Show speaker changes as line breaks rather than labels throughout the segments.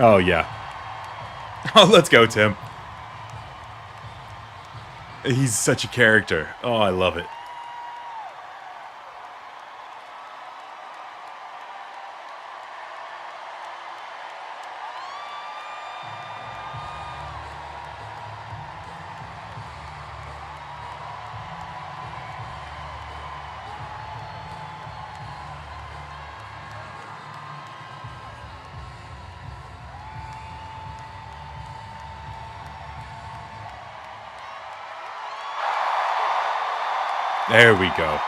Oh, yeah. Oh, let's go, Tim. He's such a character. Oh, I love it. There we go.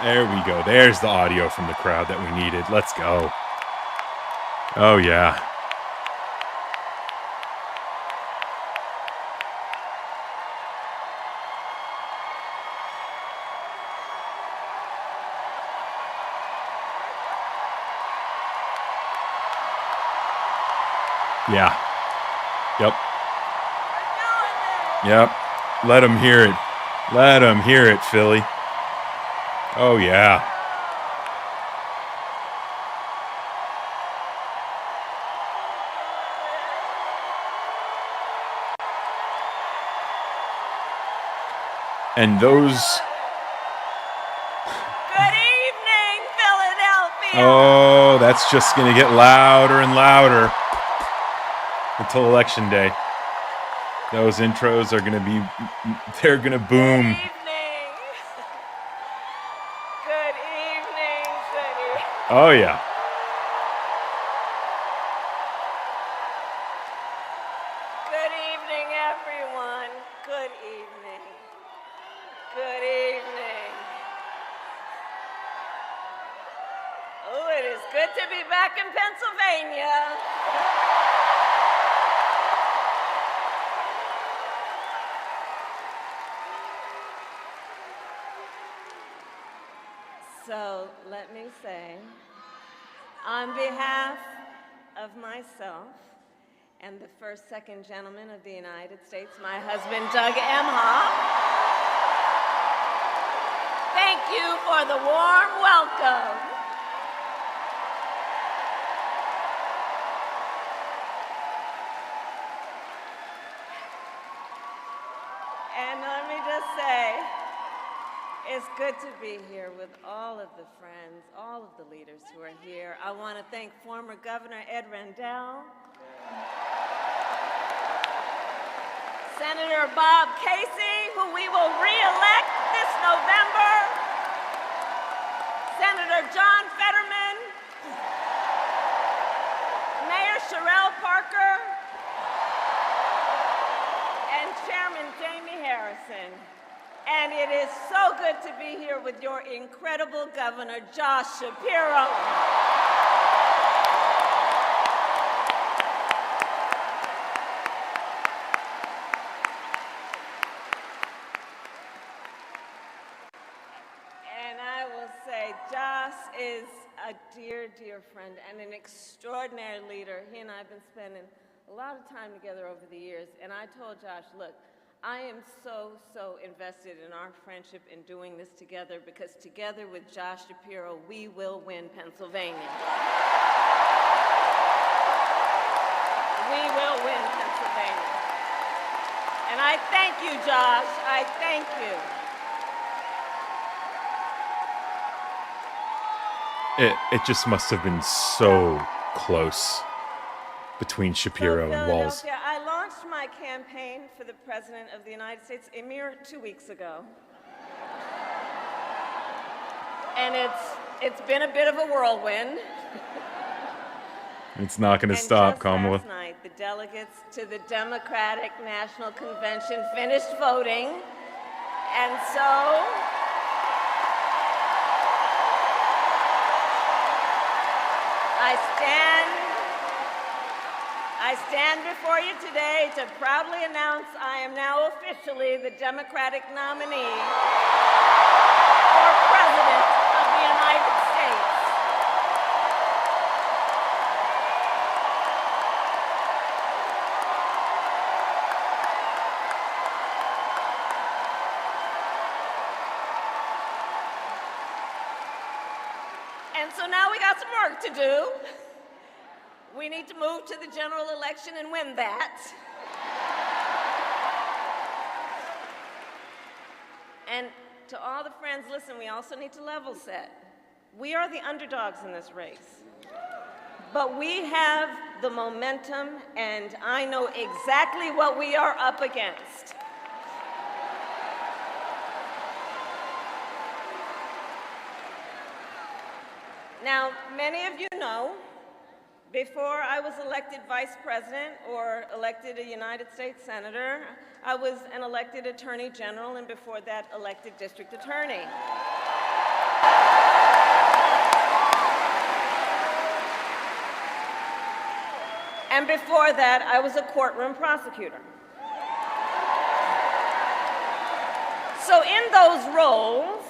There we go. There's the audio from the crowd that we needed. Let's go. Oh, yeah. Yeah. Yep. Yep. Let him hear it. Let him hear it, Philly. Oh, yeah. And those...
Good evening, Philadelphia!
Oh, that's just going to get louder and louder until Election Day. Those intros are going to be... They're going to boom.
Good evening, city.
Oh, yeah.
Good evening, everyone. Good evening. Good evening. Oh, it is good to be back in Pennsylvania. So let me say, on behalf of myself and the first, second gentleman of the United States, my husband, Doug Emhoff, thank you for the warm welcome. And let me just say, it's good to be here with all of the friends, all of the leaders who are here. I want to thank former Governor Ed Rendell, Senator Bob Casey, who we will re-elect this November, Senator John Fetterman, Mayor Sherelle Parker, and Chairman Jamie Harrison. And it is so good to be here with your incredible Governor, Josh Shapiro. And I will say, Josh is a dear, dear friend and an extraordinary leader. He and I have been spending a lot of time together over the years. And I told Josh, look, I am so, so invested in our friendship in doing this together because together with Josh Shapiro, we will win Pennsylvania. We will win Pennsylvania. And I thank you, Josh. I thank you.
It just must have been so close between Shapiro and Walz.
I launched my campaign for the President of the United States a mere 2 weeks ago. And it's been a bit of a whirlwind.
It's not going to stop, Kamala.
Last night, the delegates to the Democratic National Convention finished voting. And so I stand before you today to proudly announce I am now officially the Democratic nominee for President of the United States. And so now we got some work to do. We need to move to the general election and win that. And to all the friends, listen, we also need to level set. We are the underdogs in this race. But we have the momentum, and I know exactly what we are up against. Now, many of you know, before I was elected vice president or elected a United States senator, I was an elected attorney general, and before that, elected district attorney. And before that, I was a courtroom prosecutor. So in those roles,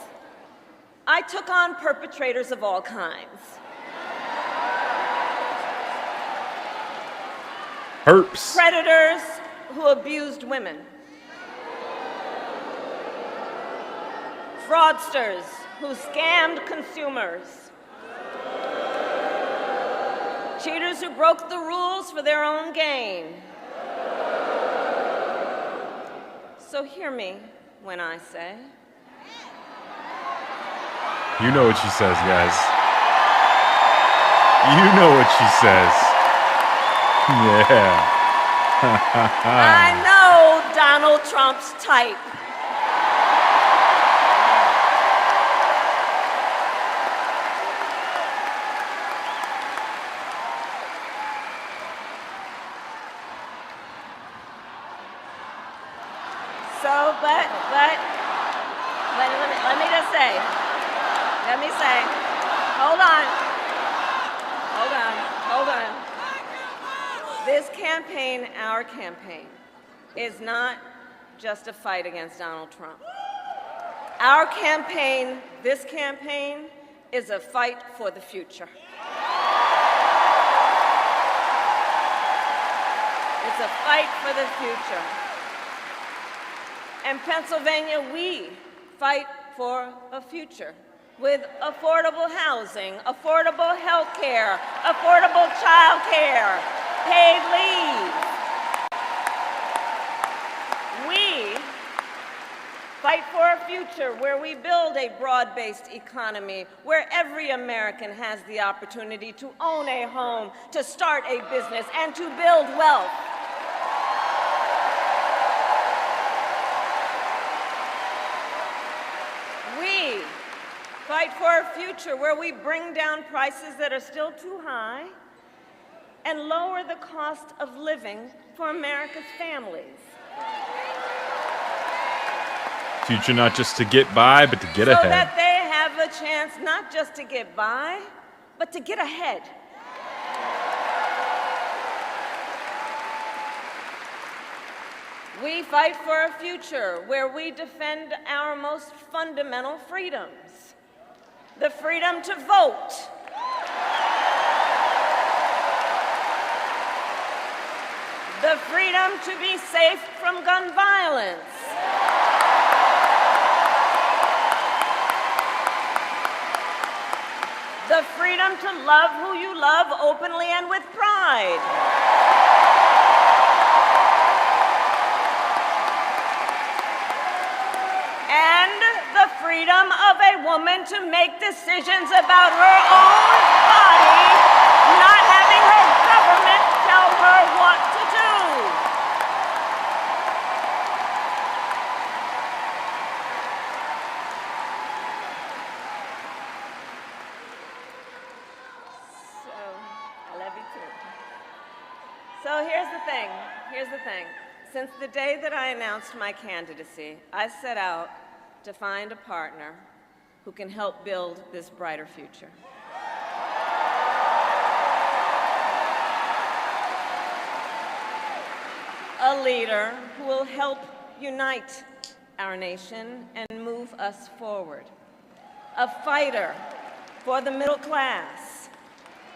I took on perpetrators of all kinds.
Herps.
Predators who abused women. Fraudsters who scammed consumers. Cheaters who broke the rules for their own gain. So hear me when I say,
you know what she says, guys. You know what she says. Yeah.
I know Donald Trump's type. So, but let me just say, hold on. This campaign, our campaign, is not just a fight against Donald Trump. Our campaign, this campaign, is a fight for the future. It's a fight for the future. In Pennsylvania, we fight for a future with affordable housing, affordable health care, affordable child care, paid leave. We fight for a future where we build a broad-based economy, where every American has the opportunity to own a home, to start a business, and to build wealth. We fight for a future where we bring down prices that are still too high and lower the cost of living for America's families.
Future not just to get by, but to get ahead.
So that they have a chance not just to get by, but to get ahead. We fight for a future where we defend our most fundamental freedoms. The freedom to vote. The freedom to be safe from gun violence. The freedom to love who you love openly and with pride. And the freedom of a woman to make decisions about her own body, not having her government tell her what to do. So, I love you too. So here's the thing. Since the day that I announced my candidacy, I set out to find a partner who can help build this brighter future. A leader who will help unite our nation and move us forward. A fighter for the middle class.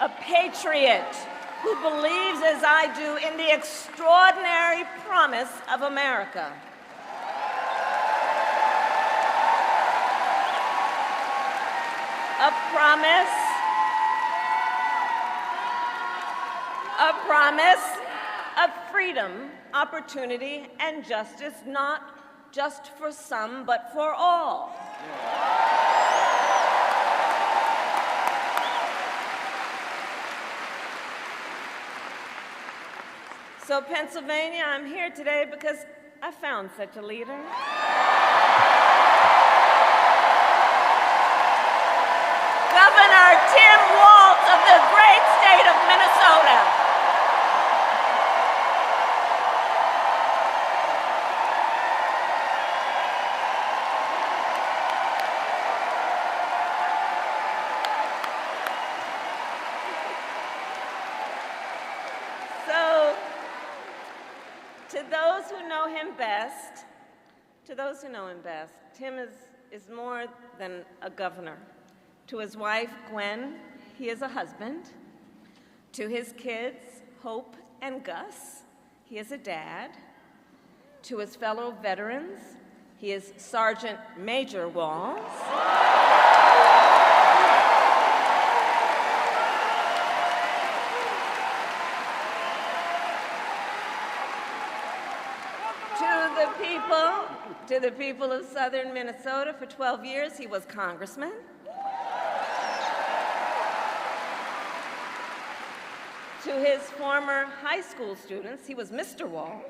A patriot who believes, as I do, in the extraordinary promise of America. A promise A promise of freedom, opportunity, and justice, not just for some, but for all. So, Pennsylvania, I'm here today because I found such a leader. Governor Tim Walz of the great state of Minnesota. So, to those who know him best, Tim is more than a governor. To his wife, Gwen, he is a husband. To his kids, Hope and Gus, he is a dad. To his fellow veterans, he is Sergeant Major Walz. To the people of southern Minnesota, for 12 years, he was congressman. To his former high school students, he was Mr. Walz.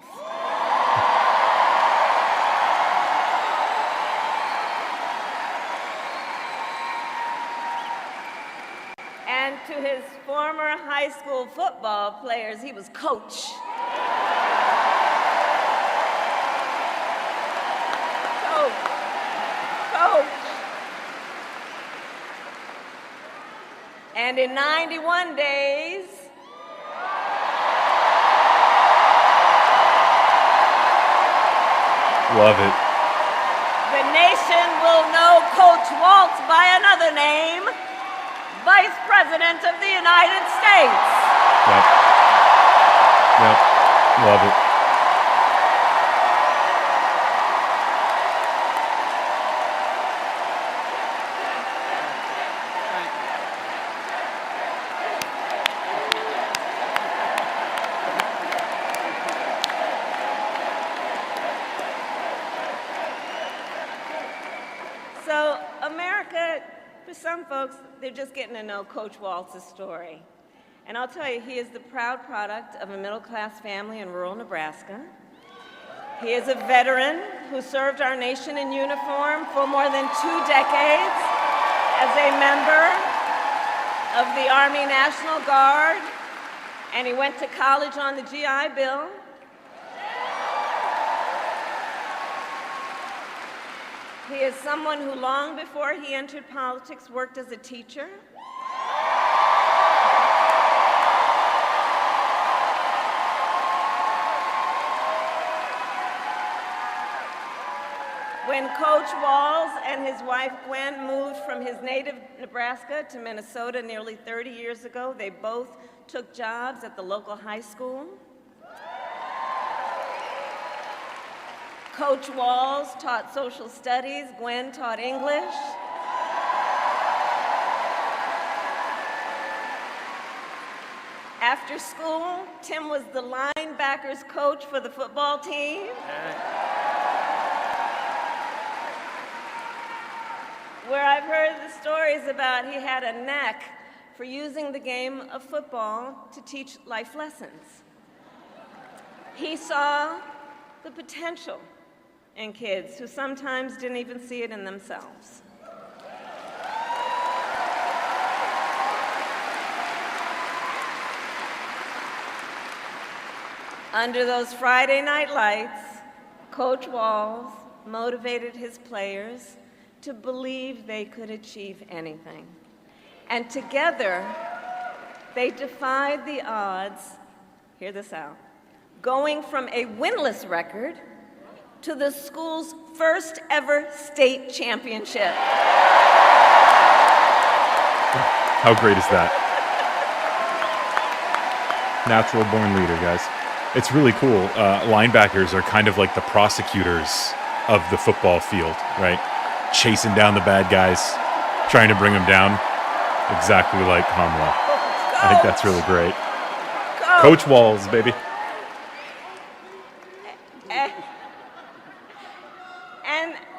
And to his former high school football players, he was Coach. And in 91 days,
love it.
The nation will know Coach Walz by another name, Vice President of the United States.
Yep. Love it.
So America, for some folks, they're just getting to know Coach Walz's story. And I'll tell you, he is the proud product of a middle-class family in rural Nebraska. He is a veteran who served our nation in uniform for more than 2 decades as a member of the Army National Guard, and he went to college on the GI Bill. He is someone who, long before he entered politics, worked as a teacher. When Coach Walz and his wife Gwen moved from his native Nebraska to Minnesota nearly 30 years ago, they both took jobs at the local high school. Coach Walz taught social studies, Gwen taught English. After school, Tim was the linebackers coach for the football team. Where I've heard the stories about he had a knack for using the game of football to teach life lessons. He saw the potential in kids who sometimes didn't even see it in themselves. Under those Friday night lights, Coach Walz motivated his players to believe they could achieve anything. And together, they defied the odds, hear this out, going from a winless record to the school's first ever state championship.
How great is that? Natural born leader, guys. It's really cool. Linebackers are kind of like the prosecutors of the football field, right? Chasing down the bad guys, trying to bring them down, exactly like Kamala. I think that's really great. Coach Walz, baby.
And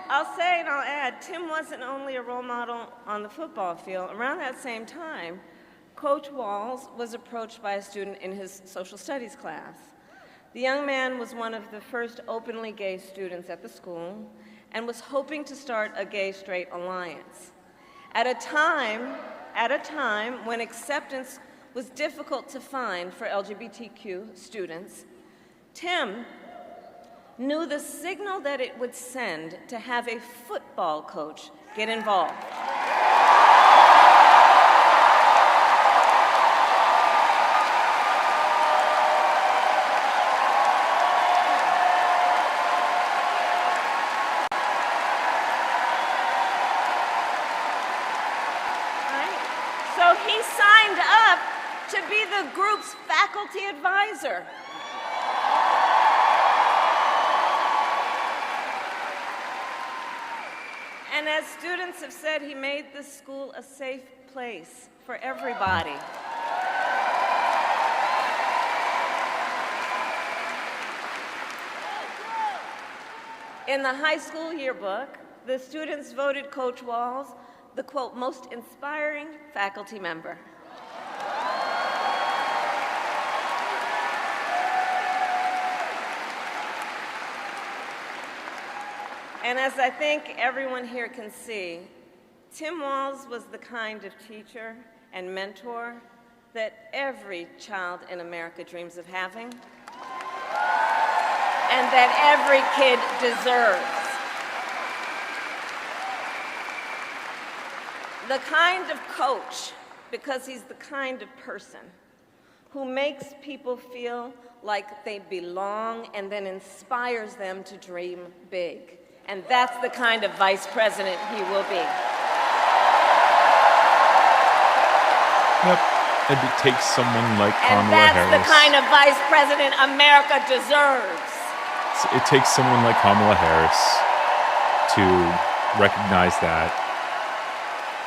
I'll say and I'll add, Tim wasn't only a role model on the football field. Around that same time, Coach Walz was approached by a student in his social studies class. The young man was one of the first openly gay students at the school and was hoping to start a gay-straight alliance. At a time when acceptance was difficult to find for LGBTQ students, Tim knew the signal that it would send to have a football coach get involved. So he signed up to be the group's faculty advisor. And as students have said, he made this school a safe place for everybody. In the high school yearbook, the students voted Coach Walz the, quote, most inspiring faculty member. And as I think everyone here can see, Tim Walz was the kind of teacher and mentor that every child in America dreams of having, and that every kid deserves. The kind of coach, because he's the kind of person who makes people feel like they belong and then inspires them to dream big. And that's the kind of vice president he will be.
Yep. And it takes someone like Kamala
Harris. And that's
Harris.
the kind of vice president America deserves.
It takes someone like Kamala Harris to recognize that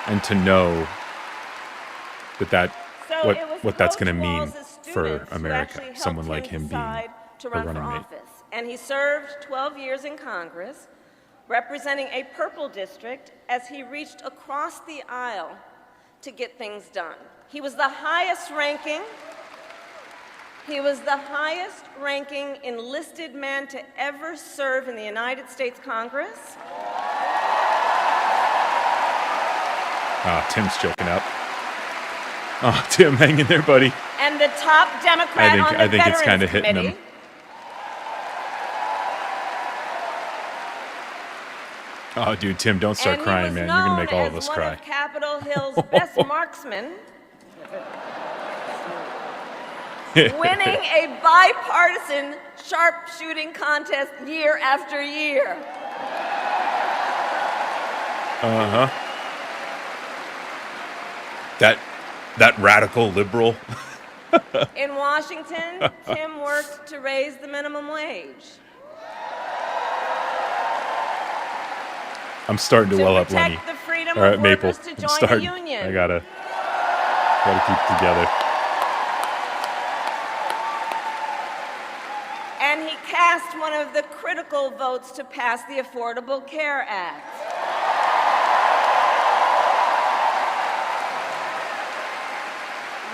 and to know what that's going to mean for America. Someone like him being a running mate.
And he served 12 years in Congress, representing a purple district as he reached across the aisle to get things done. He was the highest ranking enlisted man to ever serve in the United States Congress.
Tim's choking up. Oh, Tim, hang in there, buddy.
And the top Democrat on the
I think it's kind of
Veterans
hitting him. Oh, dude, Tim, don't start crying, man. You're going to make all of us cry.
One of Capitol Hill's best marksmen, winning a bipartisan sharpshooting contest year after year.
Uh-huh. That radical liberal.
In Washington, Tim worked to raise the minimum wage.
I'm starting to well up, Lenny.
The freedom
all right,
of
Maple.
workers to
I'm
join
starting.
the union.
I gotta keep together.
And he cast one of the critical votes to pass the Affordable Care Act.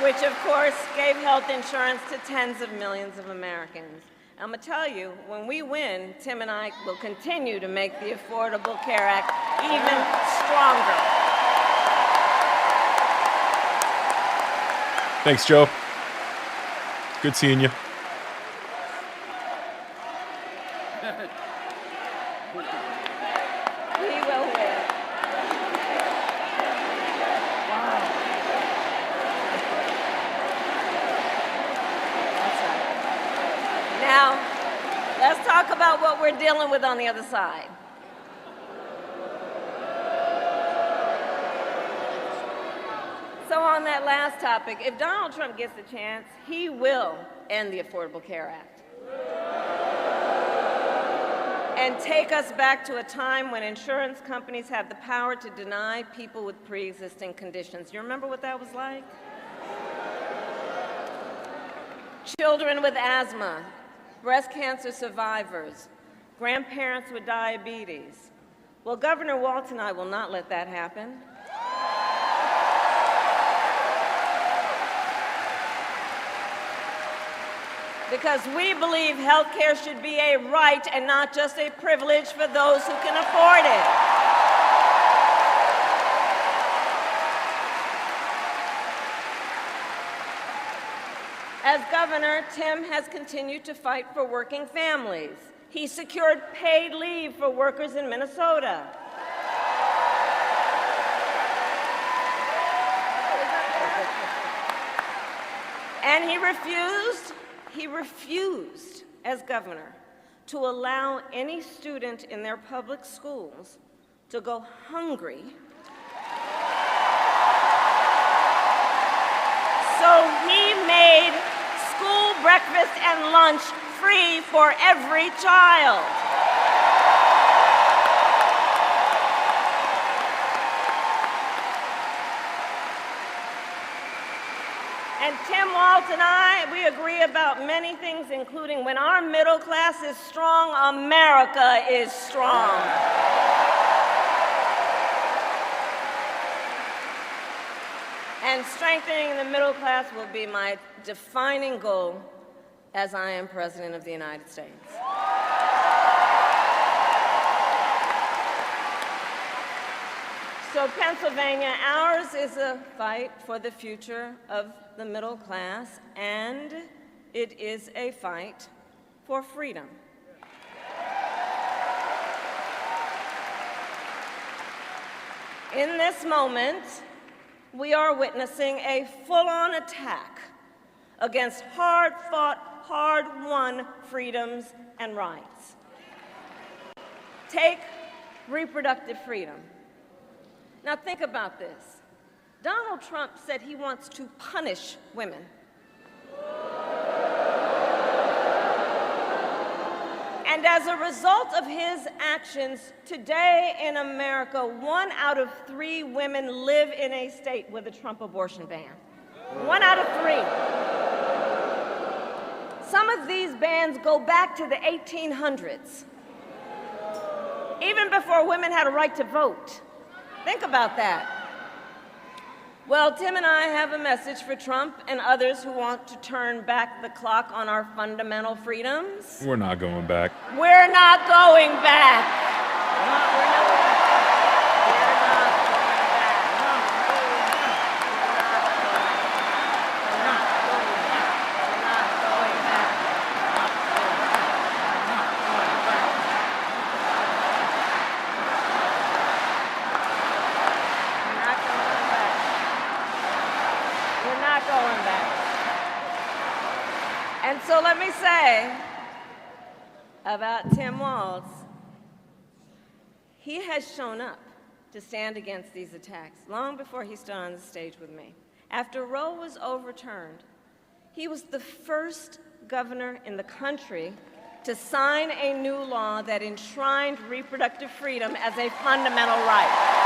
Which, of course, gave health insurance to tens of millions of Americans. I'm going to tell you, when we win, Tim and I will continue to make the Affordable Care Act even stronger.
Thanks, Joe. Good seeing you.
We will win. Wow. Now, let's talk about what we're dealing with on the other side. So on that last topic, if Donald Trump gets the chance, he will end the Affordable Care Act and take us back to a time when insurance companies had the power to deny people with pre-existing conditions. You remember what that was like? children with asthma, breast cancer survivors, grandparents with diabetes. Well, Governor Walz and I will not let that happen. Because we believe health care should be a right and not just a privilege for those who can afford it. As governor, Tim has continued to fight for working families. He secured paid leave for workers in Minnesota. And he refused, as governor, to allow any student in their public schools to go hungry. So he made school breakfast and lunch free for every child. And Tim Walz and I, we agree about many things, including when our middle class is strong, America is strong. And strengthening the middle class will be my defining goal as I am President of the United States. So Pennsylvania, ours is a fight for the future of the middle class, and it is a fight for freedom. In this moment, we are witnessing a full-on attack against hard-fought, hard-won freedoms and rights. Take reproductive freedom. Now think about this. Donald Trump said he wants to punish women. And as a result of his actions, today in America, 1 out of 3 women live in a state with a Trump abortion ban. 1 out of 3. Some of these bans go back to the 1800s, even before women had a right to vote. Think about that. Well, Tim and I have a message for Trump and others who want to turn back the clock on our fundamental freedoms.
We're not going back.
We're not going back. We're not going back. And so let me say about Tim Walz, he has shown up to stand against these attacks long before he stood on the stage with me. After Roe was overturned, he was the first governor in the country to sign a new law that enshrined reproductive freedom as a fundamental right.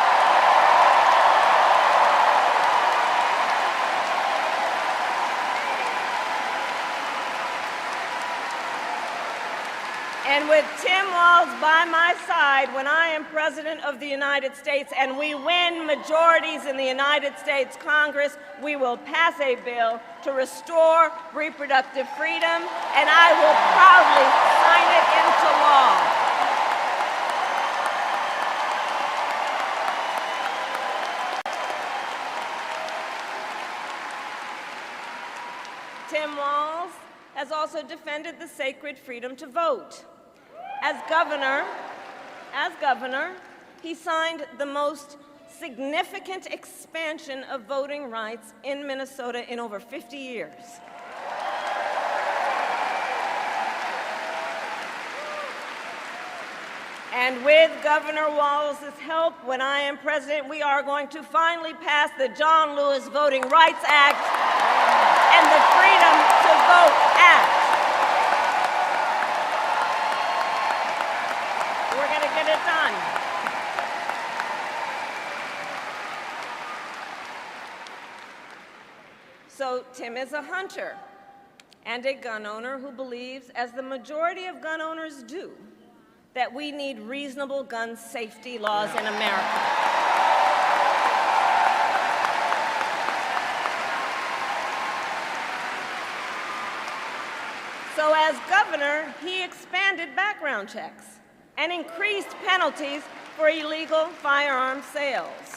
And with Tim Walz by my side when I am President of the United States and we win majorities in the United States Congress, we will pass a bill to restore reproductive freedom, and I will proudly sign it into law. Tim Walz has also defended the sacred freedom to vote. As governor, he signed the most significant expansion of voting rights in Minnesota in over 50 years. And with Governor Walz's help, when I am president, we are going to finally pass the John Lewis Voting Rights Act and the Freedom to Vote Act. We're going to get it done. So Tim is a hunter, and a gun owner who believes, as the majority of gun owners do, that we need reasonable gun safety laws in America. So as governor, he expanded background checks and increased penalties for illegal firearm sales.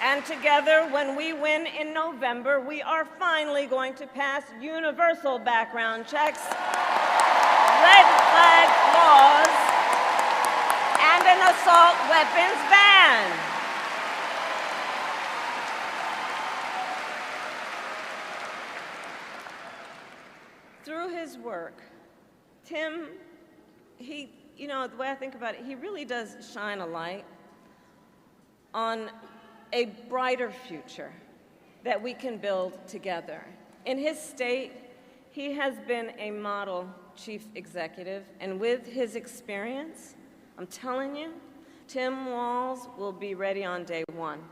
And together, when we win in November, we are finally going to pass universal background checks, red flag laws, and an assault weapons ban. Through his work, Tim, the way I think about it, he really does shine a light on a brighter future that we can build together. In his state, he has been a model chief executive, and with his experience, I'm telling you, Tim Walz will be ready on day one.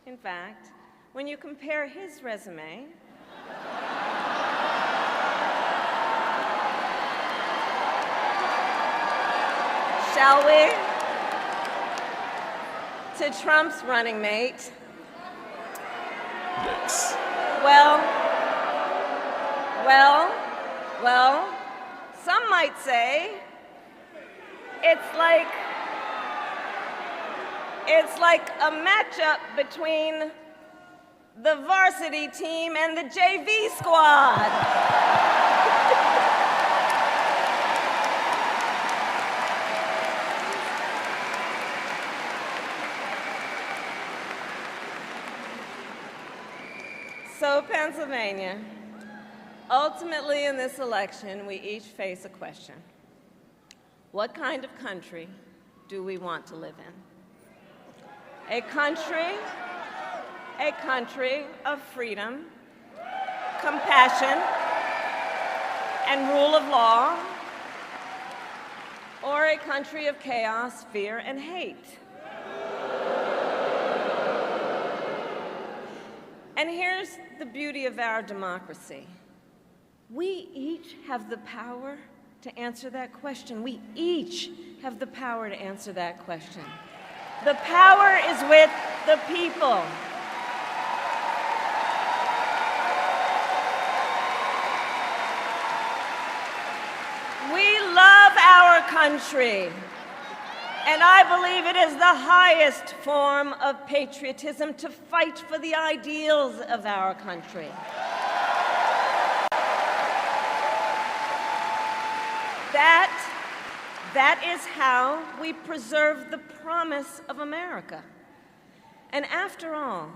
In fact, when you compare his resume shall we, to Trump's running mate,
Yes.
well, some might say it's like a matchup between the varsity team and the JV squad. So, Pennsylvania, ultimately in this election, we each face a question. What kind of country do we want to live in? A country of freedom, compassion, and rule of law, or a country of chaos, fear, and hate? And here's the beauty of our democracy. We each have the power to answer that question. We each have the power to answer that question. The power is with the people. We love our country, and I believe it is the highest form of patriotism to fight for the ideals of our country. That is how we preserve the promise of America. And after all,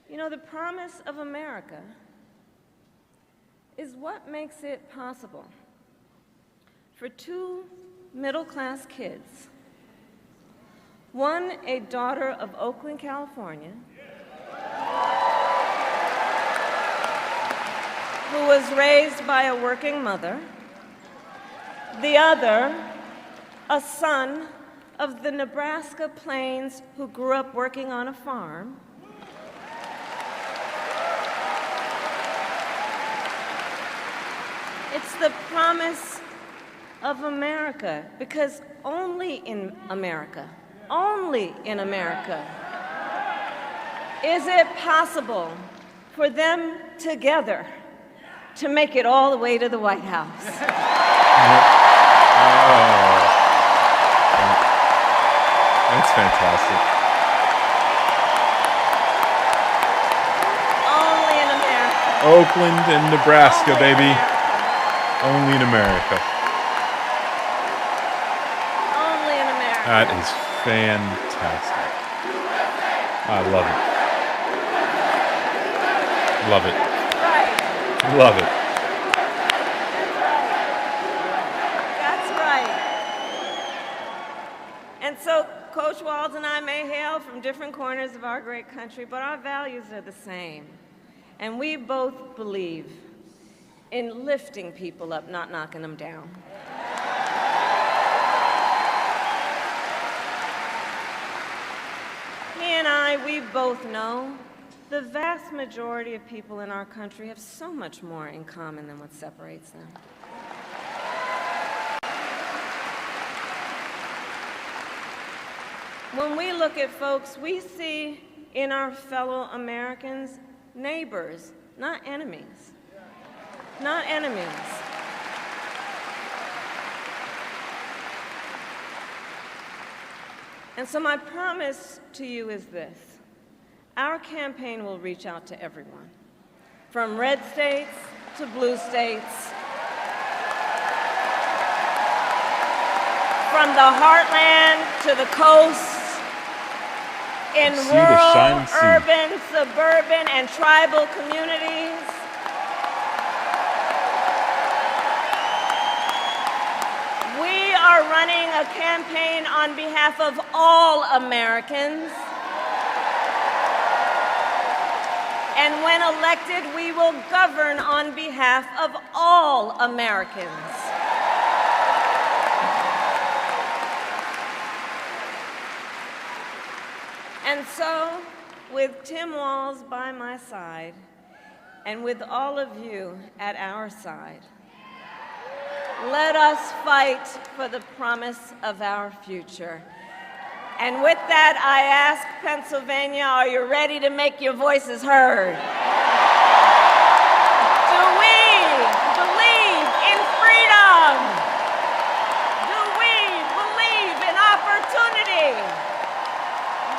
the promise of America is what makes it possible for two middle-class kids, one a daughter of Oakland, California, who was raised by a working mother, the other, a son of the Nebraska plains who grew up working on a farm. It's the promise of America, because only in America is it possible for them together to make it all the way to the White House.
That's fantastic.
Only in America.
Oakland and Nebraska, baby. Only in America.
Only in America.
That is fantastic. I love it. Love it.
Right.
Love it.
That's right. And so Coach Walz and I may hail from different corners of our great country, but our values are the same. And we both believe in lifting people up, not knocking them down. He and I, we both know the vast majority of people in our country have so much more in common than what separates them. When we look at folks, we see in our fellow Americans neighbors, not enemies. Not enemies. And so my promise to you is this. Our campaign will reach out to everyone, from red states to blue states, from the heartland to the coast, in rural, urban, suburban, and tribal communities. We are running a campaign on behalf of all Americans. And when elected, we will govern on behalf of all Americans. And so, with Tim Walz by my side, and with all of you at our side, let us fight for the promise of our future. And with that, I ask Pennsylvania, are you ready to make your voices heard? Do we believe in freedom? Do we believe in opportunity?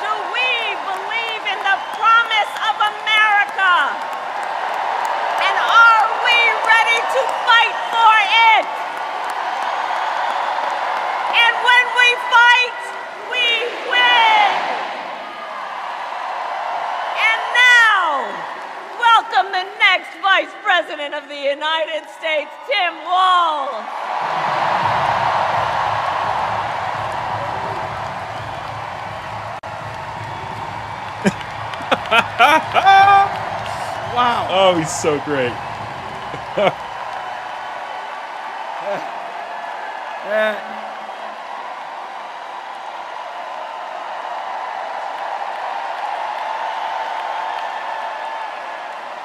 Do we believe in the promise of America? And are we ready to fight for it? And when we fight, we win! And now, welcome the next Vice President of the United States, Tim Walz.
Wow. Oh, he's so great.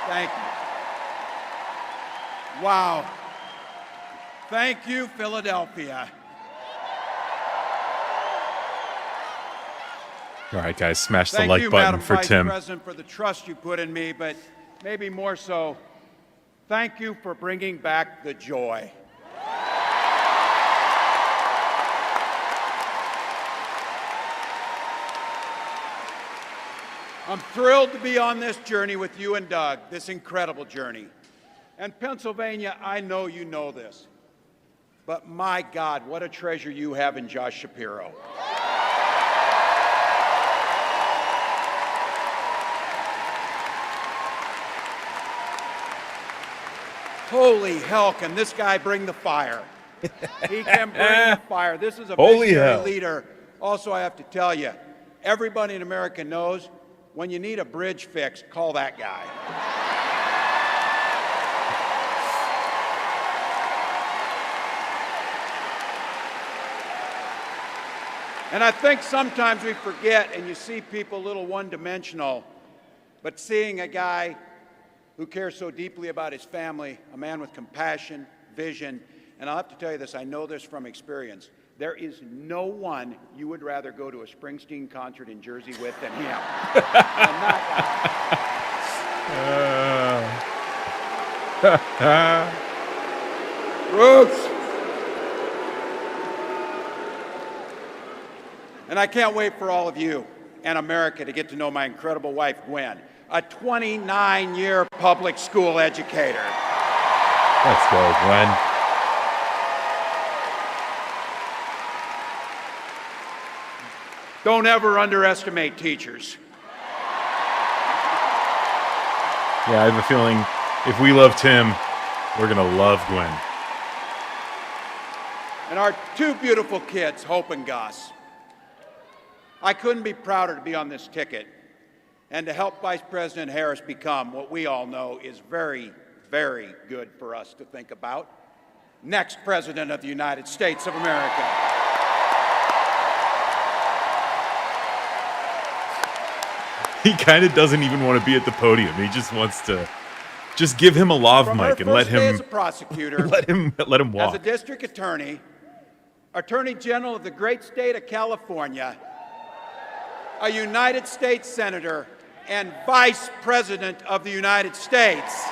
Thank you. Wow. Thank you, Philadelphia.
All right, guys, smash the
Thank
like
you,
button
Madam
for
Vice
Tim.
President, for the trust you put in me, but maybe more so, thank you for bringing back the joy. I'm thrilled to be on this journey with you and Doug, this incredible journey. And Pennsylvania, I know you know this, but my God, what a treasure you have in Josh Shapiro. Holy hell, can this guy bring the fire? He can bring the fire. This is a visionary leader. Also, I have to tell you, everybody in America knows when you need a bridge fixed, call that guy. And I think sometimes we forget, and you see people a little one-dimensional, but seeing a guy who cares so deeply about his family, a man with compassion, vision, and I'll have to tell you this, I know this from experience, there is no one you would rather go to a Springsteen concert in Jersey with than him. Roots! And I can't wait for all of you and America to get to know my incredible wife, Gwen, a 29-year public school educator.
Let's go, Gwen.
Don't ever underestimate teachers.
Yeah, I have a feeling if we love Tim, we're going to love Gwen.
And our two beautiful kids, Hope and Gus. I couldn't be prouder to be on this ticket and to help Vice President Harris become what we all know is very, very good for us to think about. Next President of the United States of America.
He kind of doesn't even want to be at the podium. He just wants to just give him a lav
From
mic
her
and let
first day
him
as a prosecutor,
let him walk.
as a district attorney, Attorney General of the great state of California, a United States Senator, and Vice President of the United States.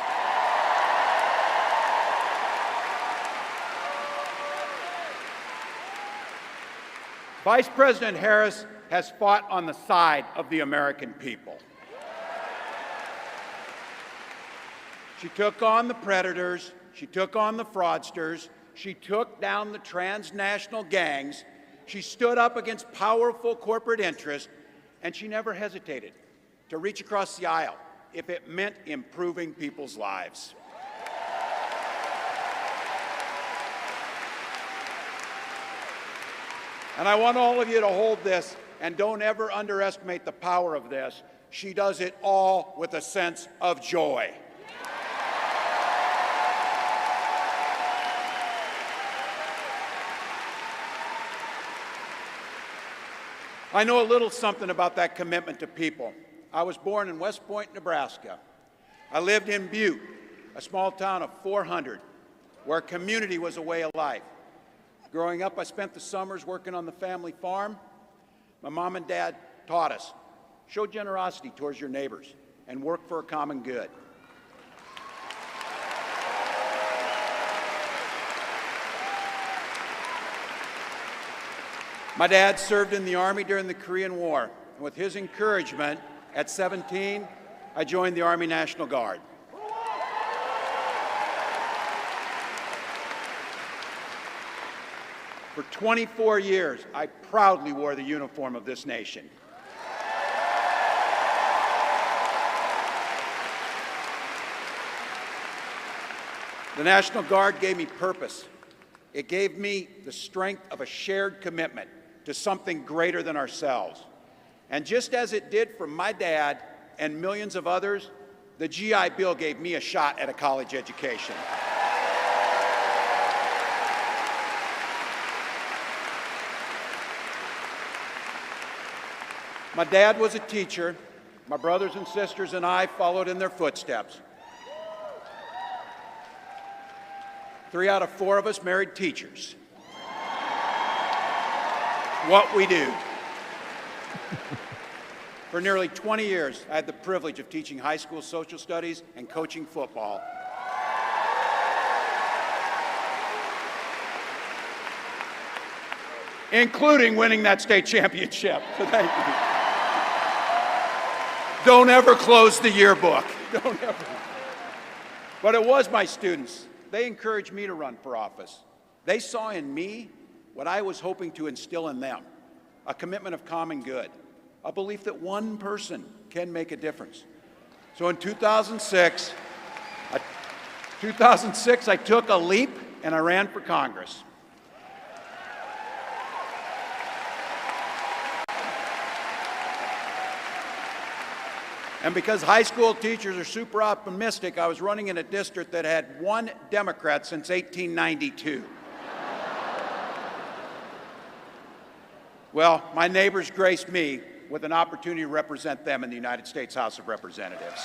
Vice President Harris has fought on the side of the American people. She took on the predators, she took on the fraudsters, she took down the transnational gangs, she stood up against powerful corporate interests, and she never hesitated to reach across the aisle if it meant improving people's lives. And I want all of you to hold this, and don't ever underestimate the power of this. She does it all with a sense of joy. I know a little something about that commitment to people. I was born in West Point, Nebraska. I lived in Butte, a small town of 400, where community was a way of life. Growing up, I spent the summers working on the family farm. My mom and dad taught us, show generosity towards your neighbors and work for a common good. My dad served in the Army during the Korean War, and with his encouragement, at 17, I joined the Army National Guard. For 24 years, I proudly wore the uniform of this nation. The National Guard gave me purpose. It gave me the strength of a shared commitment to something greater than ourselves. And just as it did for my dad and millions of others, the GI Bill gave me a shot at a college education. My dad was a teacher. My brothers and sisters and I followed in their footsteps. 3 out of 4 of us married teachers. What we do. For nearly 20 years, I had the privilege of teaching high school social studies and coaching football. Including winning that state championship. So thank you. Don't ever close the yearbook. Don't ever. But it was my students. They encouraged me to run for office. They saw in me what I was hoping to instill in them, a commitment of common good, a belief that one person can make a difference. So in 2006, I took a leap and I ran for Congress. And because high school teachers are super optimistic, I was running in a district that had 1 Democrat since 1892. Well, my neighbors graced me with an opportunity to represent them in the United States House of Representatives.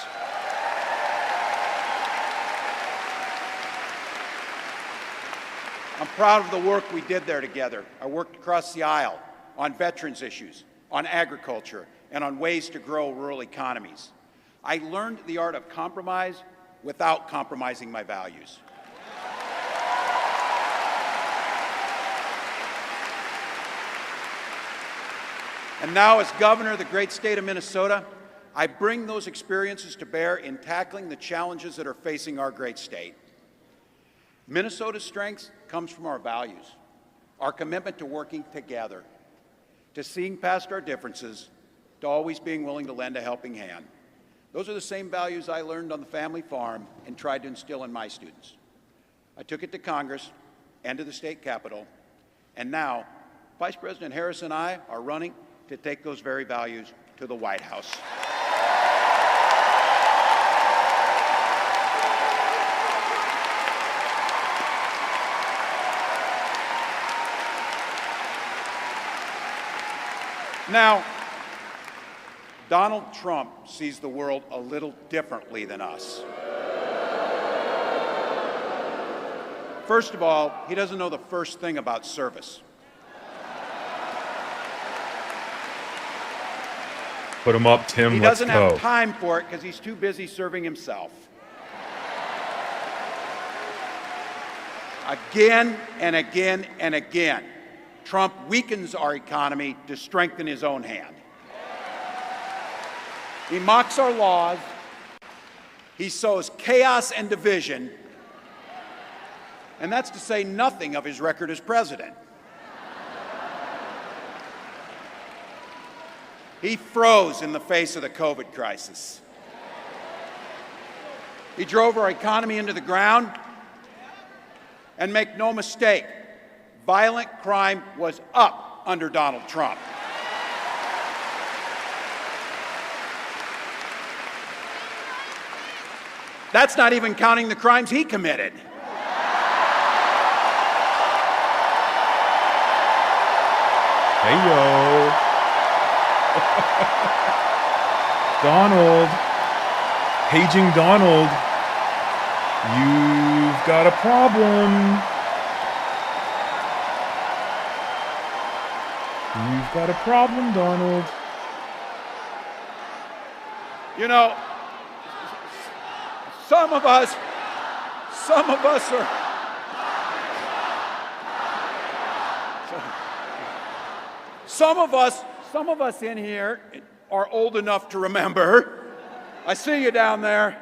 I'm proud of the work we did there together. I worked across the aisle on veterans issues, on agriculture, and on ways to grow rural economies. I learned the art of compromise without compromising my values. And now, as governor of the great state of Minnesota, I bring those experiences to bear in tackling the challenges that are facing our great state. Minnesota's strength comes from our values, our commitment to working together, to seeing past our differences, to always being willing to lend a helping hand. Those are the same values I learned on the family farm and tried to instill in my students. I took it to Congress and to the state capitol, and now Vice President Harris and I are running to take those very values to the White House. Now, Donald Trump sees the world a little differently than us. First of all, he doesn't know the first thing about service.
Put him up, Tim.
He
Let's
doesn't
go.
have time for it because he's too busy serving himself. Again and again and again, Trump weakens our economy to strengthen his own hand. He mocks our laws. He sows chaos and division. And that's to say nothing of his record as president. He froze in the face of the COVID crisis. He drove our economy into the ground. And make no mistake, violent crime was up under Donald Trump. That's not even counting the crimes he committed.
Hey, yo. Donald. Paging Donald. You've got a problem. You've got a problem, Donald.
You know, some of us are, some of us in here are old enough to remember. I see you down there.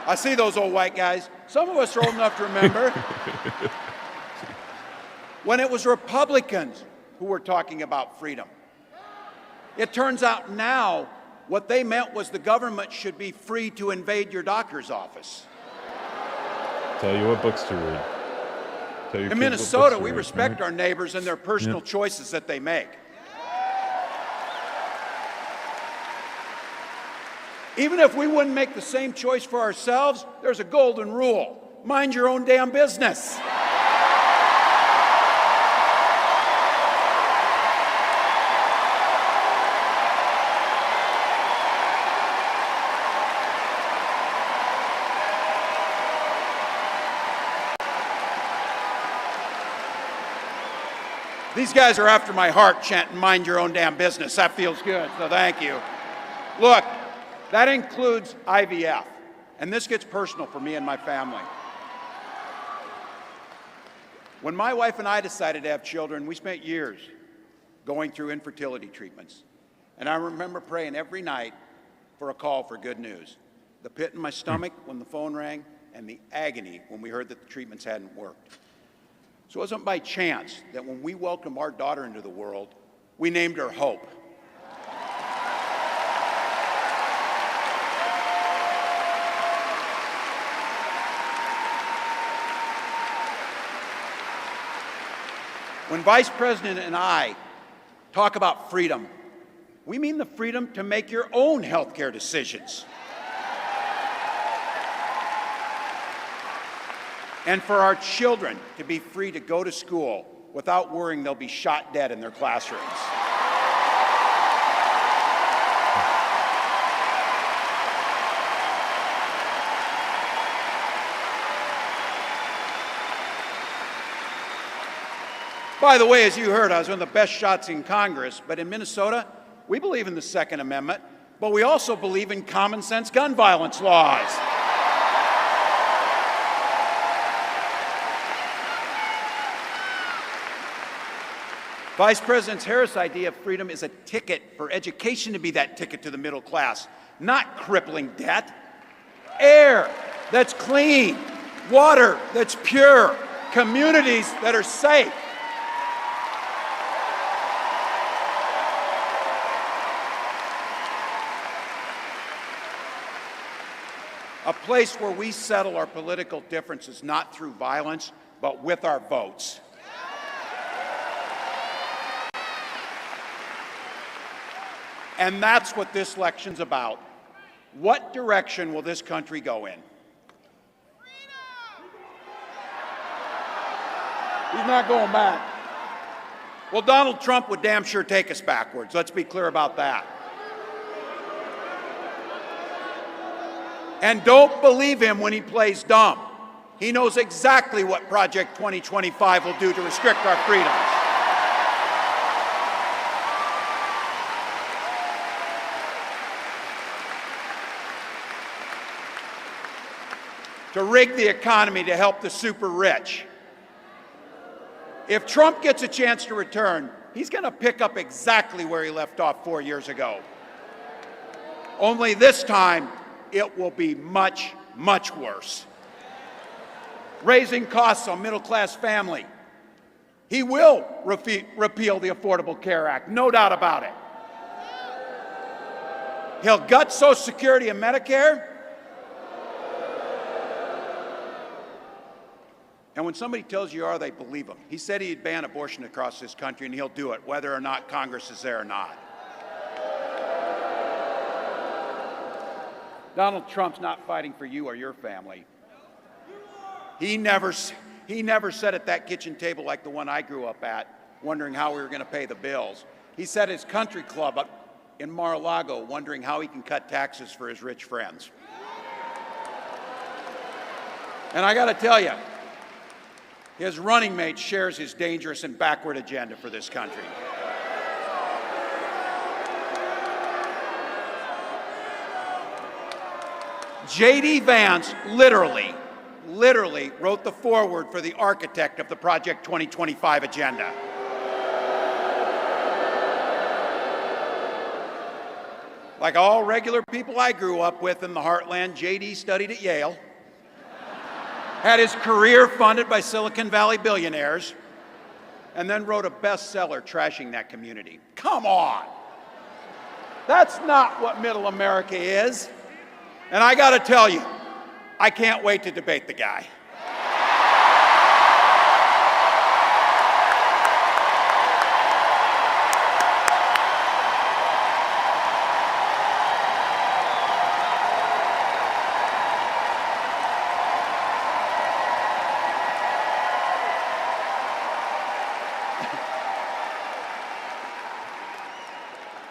I see those old white guys. Some of us are old enough to remember when it was Republicans who were talking about freedom. It turns out now what they meant was the government should be free to invade your doctor's office.
Tell you what books to read. Tell your
In
kids what
Minnesota,
books to
we
read,
respect
right?
our neighbors and their personal choices that they make. Even if we wouldn't make the same choice for ourselves, there's a golden rule. Mind your own damn business. These guys are after my heart chanting, mind your own damn business. That feels good, so thank you. Look, that includes IVF, and this gets personal for me and my family. When my wife and I decided to have children, we spent years going through infertility treatments. And I remember praying every night for a call for good news. The pit in my stomach when the phone rang, and the agony when we heard that the treatments hadn't worked. So it wasn't by chance that when we welcomed our daughter into the world, we named her Hope. When Vice President and I talk about freedom, we mean the freedom to make your own health care decisions. And for our children to be free to go to school without worrying they'll be shot dead in their classrooms. By the way, as you heard, I was one of the best shots in Congress, but in Minnesota, we believe in the Second Amendment, but we also believe in common sense gun violence laws. Vice President Harris' idea of freedom is a ticket for education to be that ticket to the middle class, not crippling debt. Air that's clean, water that's pure, communities that are safe. A place where we settle our political differences not through violence, but with our votes. And that's what this election's about. What direction will this country go in? He's not going back. Well, Donald Trump would damn sure take us backwards. Let's be clear about that. And don't believe him when he plays dumb. He knows exactly what Project 2025 will do to restrict our freedoms. To rig the economy to help the super rich. If Trump gets a chance to return, he's going to pick up exactly where he left off 4 years ago. Only this time, it will be much, much worse. Raising costs on middle-class family. He will repeal the Affordable Care Act, no doubt about it. He'll gut Social Security and Medicare. And when somebody tells you are, they believe him. He said he'd ban abortion across this country, and he'll do it, whether or not Congress is there or not. Donald Trump's not fighting for you or your family. He never sat at that kitchen table like the one I grew up at, wondering how we were going to pay the bills. He sat at his country club up in Mar-a-Lago, wondering how he can cut taxes for his rich friends. And I got to tell you, his running mate shares his dangerous and backward agenda for this country. J.D. Vance literally wrote the foreword for the architect of the Project 2025 agenda. Like all regular people I grew up with in the heartland, J.D. studied at Yale, had his career funded by Silicon Valley billionaires, and then wrote a bestseller trashing that community. Come on! That's not what middle America is. And I got to tell you, I can't wait to debate the guy.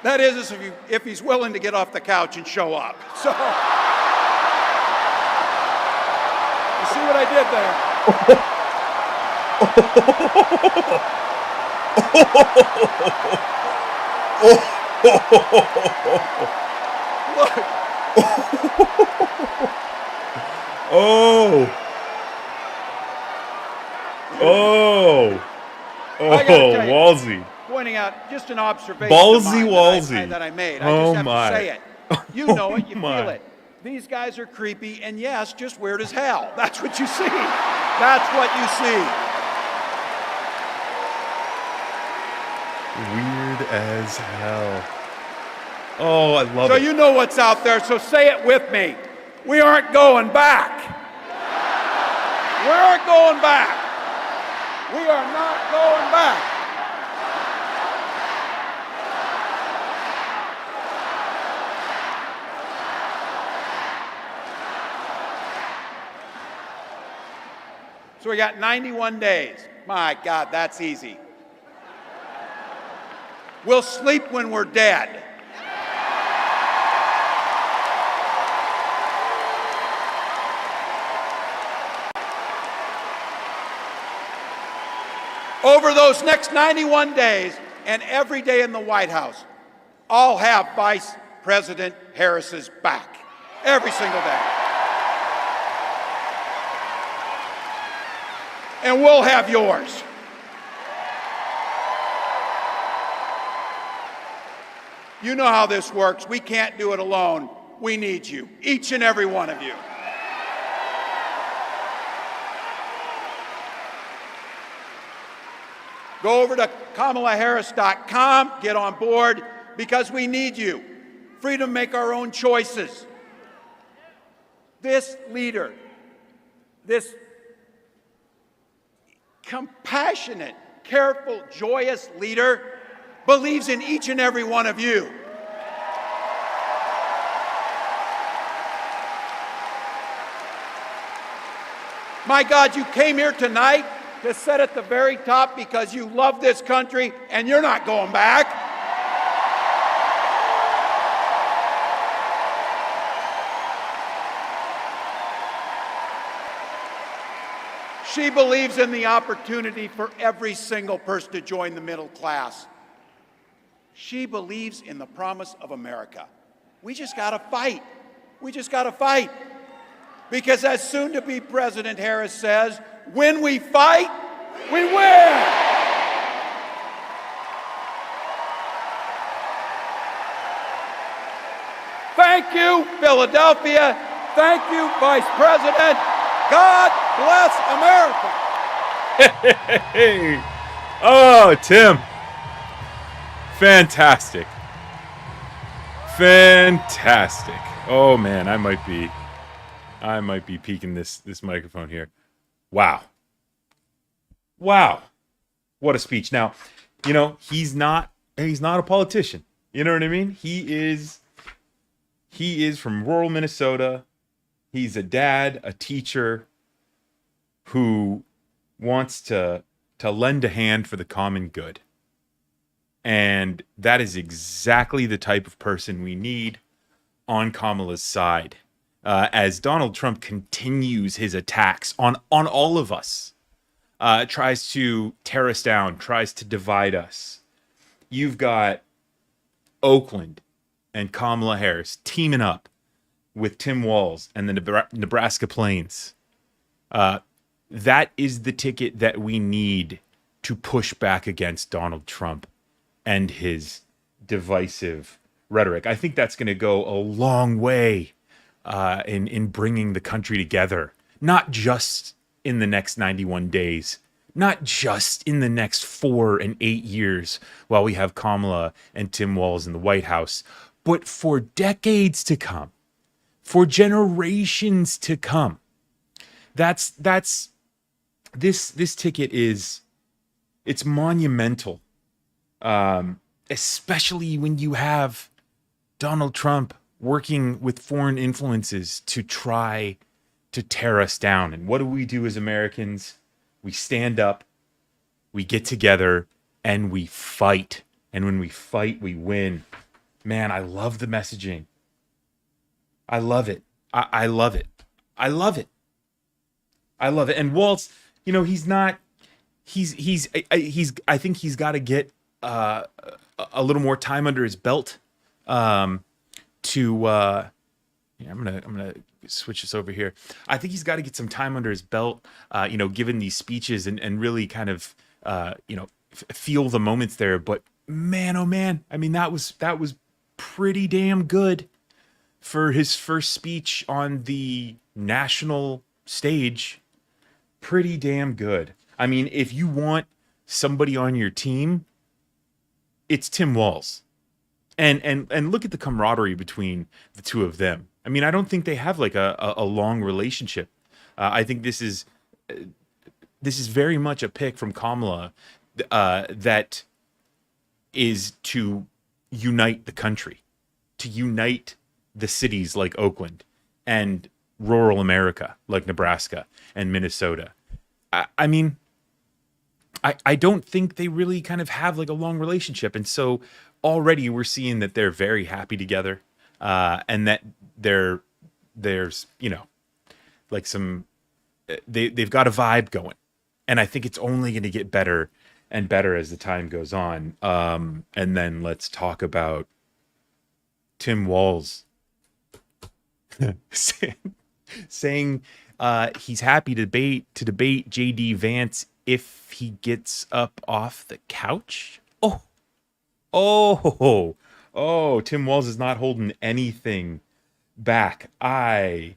That is, if he's willing to get off the couch and show up. So, you see what I did there? Look.
Walzy.
Pointing out just an observation
Walzy.
that I made. I just have to say it. You know it, you
my.
feel it. These guys are creepy and, yes, just weird as hell. That's what you see. That's what you see.
Weird as hell. Oh, I love it.
So you know what's out there, so say it with me. We aren't going back. We aren't going back. We are not going back. So we got 91 days. My God, that's easy. We'll sleep when we're dead. Over those next 91 days and every day in the White House, I'll have Vice President Harris's back. Every single day. And we'll have yours. You know how this works. We can't do it alone. We need you, each and every one of you. Go over to KamalaHarris.com, get on board, because we need you. Freedom to make our own choices. This leader, this compassionate, careful, joyous leader believes in each and every one of you. My God, you came here tonight to sit at the very top because you love this country and you're not going back. She believes in the opportunity for every single person to join the middle class. She believes in the promise of America. We just got to fight. We just got to fight. Because as soon-to-be President Harris says, when we fight, we win. Thank you, Philadelphia. Thank you, Vice President. God bless America.
Hey. Oh, Tim. Fantastic. Fantastic. Oh man, I might be peeking this microphone here. Wow. Wow. What a speech. Now, you know, he's not a politician. You know what I mean? He is from rural Minnesota. He's a dad, a teacher who wants to lend a hand for the common good. And that is exactly the type of person we need on Kamala's side. As Donald Trump continues his attacks on all of us, tries to tear us down, tries to divide us. You've got Oakland and Kamala Harris teaming up with Tim Walz and the Nebraska Plains. That is the ticket that we need to push back against Donald Trump and his divisive rhetoric. I think that's going to go a long way in bringing the country together, not just in the next 91 days, not just in the next 4 and 8 years while we have Kamala and Tim Walz in the White House, but for decades to come, for generations to come. This ticket it's monumental, especially when you have Donald Trump working with foreign influences to try to tear us down. And what do we do as Americans? We stand up, we get together, and we fight. And when we fight, we win. Man, I love the messaging. I love it. I love it. I love it. I love it. And Walz, you know, I think he's got to get a little more time under his belt I'm gonna switch this over here. I think he's got to get some time under his belt, given these speeches and really kind of feel the moments there. But man, oh man, I mean that was pretty damn good for his first speech on the national stage. Pretty damn good. I mean, if you want somebody on your team, it's Tim Walz. And look at the camaraderie between the two of them. I mean, I don't think they have like a long relationship. I think this is very much a pick from Kamala that is to unite the country, to unite the cities like Oakland and rural America like Nebraska and Minnesota. I mean, I don't think they really kind of have like a long relationship. And so already we're seeing that they're very happy together, and that there's, like they've got a vibe going. And I think it's only going to get better and better as the time goes on. And then let's talk about Tim Walz saying he's happy to debate J.D. Vance if he gets up off the couch. Oh, Tim Walz is not holding anything back. I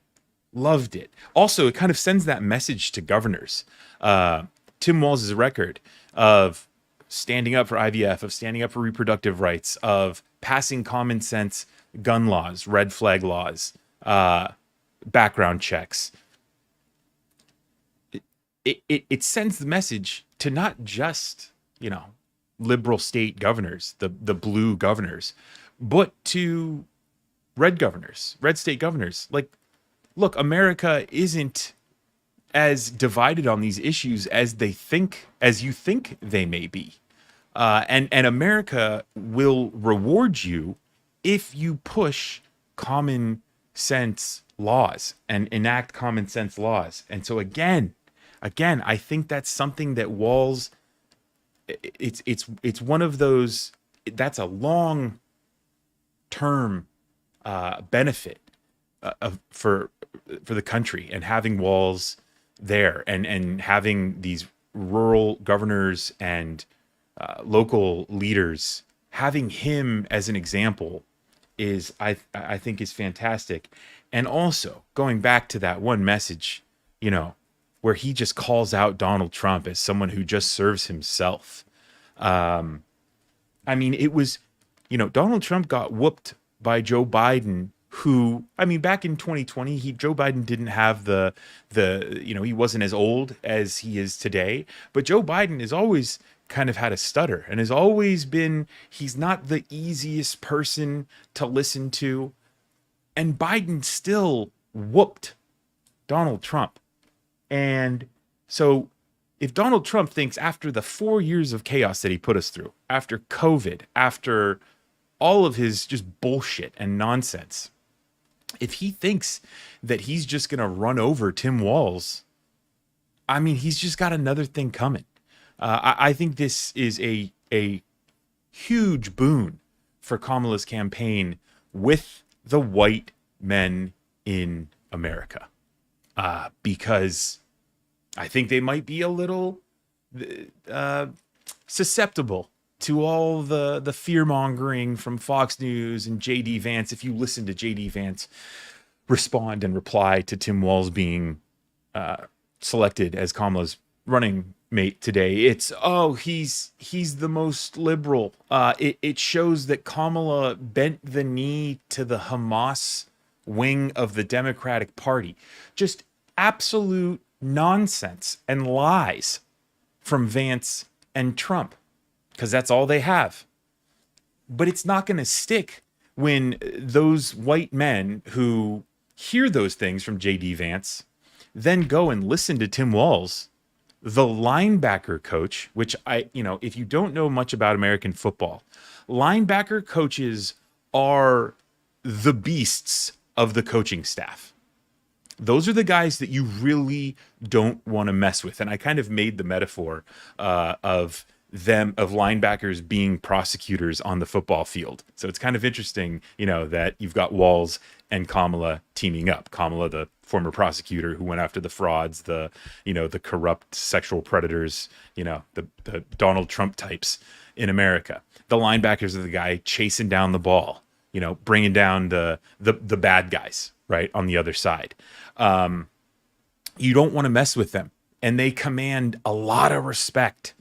loved it. Also, it kind of sends that message to governors. Tim Walz's record of standing up for IVF, of standing up for reproductive rights, of passing common sense gun laws, red flag laws, background checks. It sends the message to not just, liberal state governors, the blue governors, but to red governors, red state governors. Like, look, America isn't as divided on these issues as you think they may be. And America will reward you if you push common sense laws and enact common sense laws. And so again, I think that's something that Walz, it's one of those, that's a long term benefit for the country, and having Walz there, and having these rural governors and local leaders, having him as an example is, I think, is fantastic. And also going back to that one message, where he just calls out Donald Trump as someone who just serves himself. I mean, it was, Donald Trump got whooped by Joe Biden, who, I mean, back in 2020, Joe Biden didn't have he wasn't as old as he is today, but Joe Biden has always kind of had a stutter and has always been, he's not the easiest person to listen to. And Biden still whooped Donald Trump. And so if Donald Trump thinks, after the 4 years of chaos that he put us through, after COVID, after all of his just bullshit and nonsense, if he thinks that he's just going to run over Tim Walz, I mean, he's just got another thing coming. I think this is a huge boon for Kamala's campaign with the white men in America, because I think they might be a little susceptible to all the fear-mongering from Fox News and J.D. Vance. If you listen to J.D. Vance respond and reply to Tim Walz being selected as Kamala's running mate today, it's, he's the most liberal. It shows that Kamala bent the knee to the Hamas wing of the Democratic Party. Just absolute nonsense and lies from Vance and Trump, because that's all they have. But it's not going to stick when those white men who hear those things from J.D. Vance then go and listen to Tim Walz, the linebacker coach, which if you don't know much about American football, linebacker coaches are the beasts of the coaching staff. Those are the guys that you really don't want to mess with. And I kind of made the metaphor of linebackers being prosecutors on the football field. So it's kind of interesting, that you've got Walz and Kamala teaming up. Kamala, the former prosecutor who went after the frauds, the corrupt sexual predators, the Donald Trump types in America. The linebackers are the guy chasing down the ball, bringing down the bad guys, right, on the other side. You don't want to mess with them. And they command a lot of respect,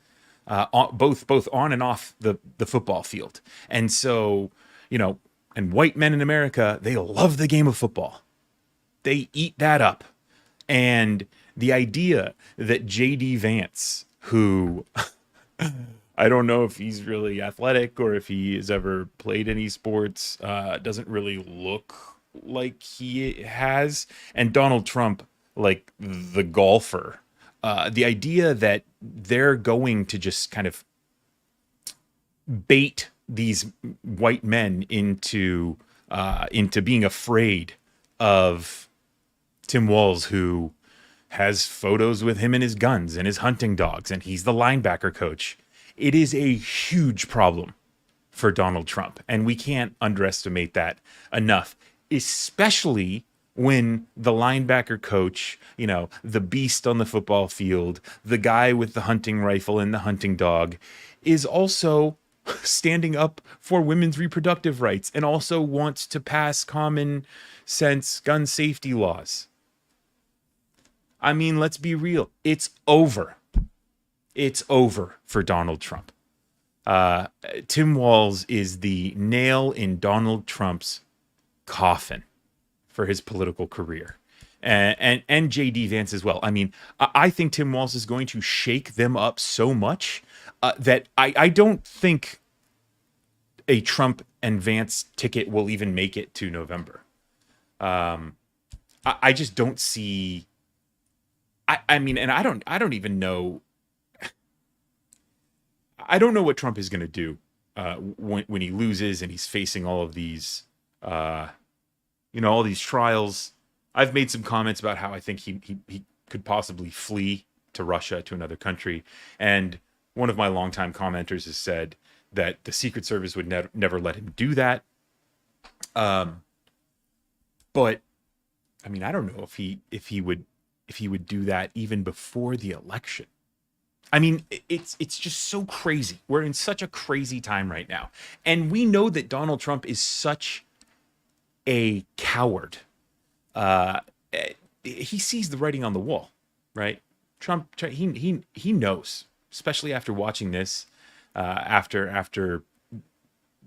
both on and off the football field. And so, and white men in America, they love the game of football. They eat that up. And the idea that J.D. Vance, who I don't know if he's really athletic or if he has ever played any sports, doesn't really look like he has, and Donald Trump, like the golfer, the idea that they're going to just kind of bait these white men into being afraid of Tim Walz, who has photos with him and his guns and his hunting dogs, and he's the linebacker coach. It is a huge problem for Donald Trump, and we can't underestimate that enough, especially when the linebacker coach, the beast on the football field, the guy with the hunting rifle and the hunting dog, is also standing up for women's reproductive rights and also wants to pass common sense gun safety laws. I mean, let's be real. It's over. It's over for Donald Trump. Tim Walz is the nail in Donald Trump's coffin for his political career, and J.D. Vance as well. I mean, I think Tim Walz is going to shake them up so much that I don't think a Trump and Vance ticket will even make it to November. I just don't see I mean, and I don't even know. I don't know what Trump is going to do when he loses and he's facing all of these, all these trials. I've made some comments about how I think he could possibly flee to Russia, to another country, and one of my longtime commenters has said that the Secret Service would never let him do that. But I mean, I don't know if he would do that even before the election. I mean, it's just so crazy. We're in such a crazy time right now. And we know that Donald Trump is such a coward. He sees the writing on the wall, right? Trump, he knows, especially after watching this, after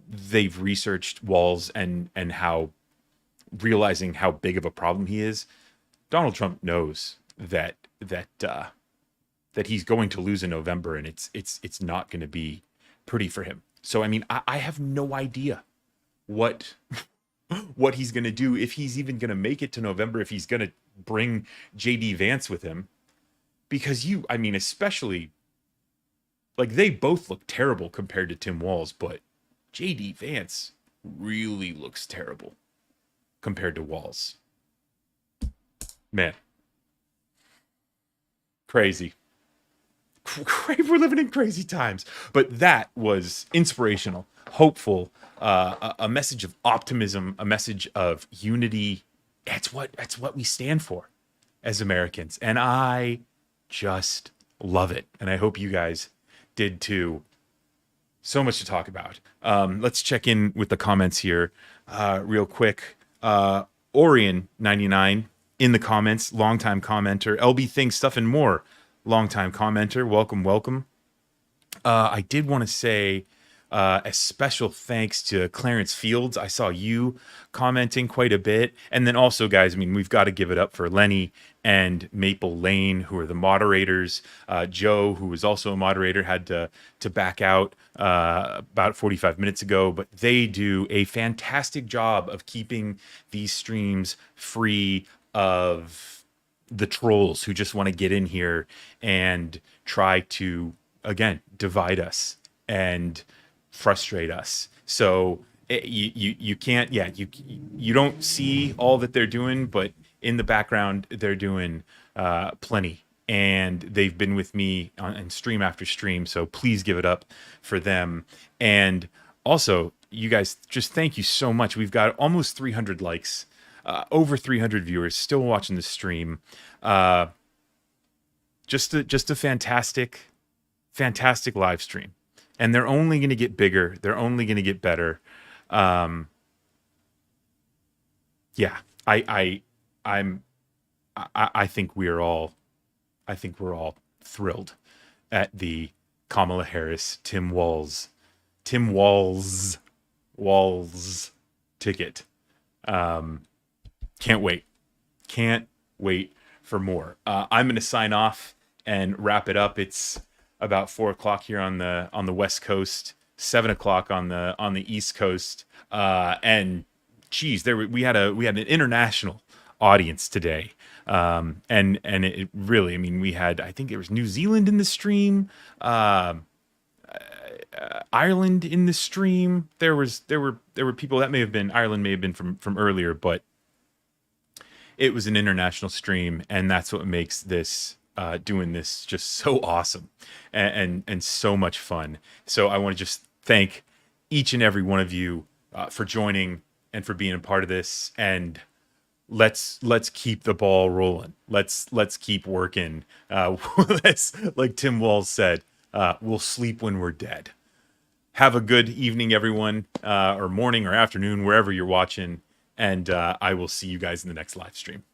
they've researched Walz and how realizing how big of a problem he is. Donald Trump knows that he's going to lose in November, and it's not going to be pretty for him. So I mean, I have no idea what he's going to do, if he's even going to make it to November, if he's going to bring JD Vance with him, because I mean, especially like they both look terrible compared to Tim Walz, but JD Vance really looks terrible compared to Walz. Man, crazy. We're living in crazy times, but that was inspirational, hopeful, a message of optimism, a message of unity. That's what we stand for as Americans, and I just love it, and I hope you guys did too. So much to talk about. Let's check in with the comments here real quick. Orion 99 in the comments, longtime commenter. LB Things Stuff and More, longtime commenter. Welcome. I did want to say a special thanks to Clarence Fields. I saw you commenting quite a bit. And then also, guys, I mean, we've got to give it up for Lenny and Maple Lane, who are the moderators. Joe, who was also a moderator, had to back out about 45 minutes ago. But they do a fantastic job of keeping these streams free of the trolls who just want to get in here and try to, again, divide us and frustrate us. So you can't, you don't see all that they're doing, but in the background they're doing plenty, and they've been with me on stream after stream. So please give it up for them. And also, you guys, just thank you so much. We've got almost 300 likes, over 300 viewers still watching the stream. Just a fantastic live stream. And they're only going to get bigger. They're only going to get better. I think we're all thrilled at the Kamala Harris, Tim Walz ticket. Can't wait for more. I'm going to sign off and wrap it up. It's about 4:00 here on the West Coast, 7:00 on the East Coast. And geez, we had an international audience today. And it really, I mean, we had, I think there was New Zealand in the stream, Ireland in the stream. There were people that may have been, Ireland may have been from earlier, but it was an international stream, and that's what makes this doing this just so awesome and so much fun. So I want to just thank each and every one of you for joining and for being a part of this. And let's keep the ball rolling. Let's keep working. Let's, like Tim Walz said, we'll sleep when we're dead. Have a good evening, everyone, or morning or afternoon, wherever you're watching. And I will see you guys in the next live stream.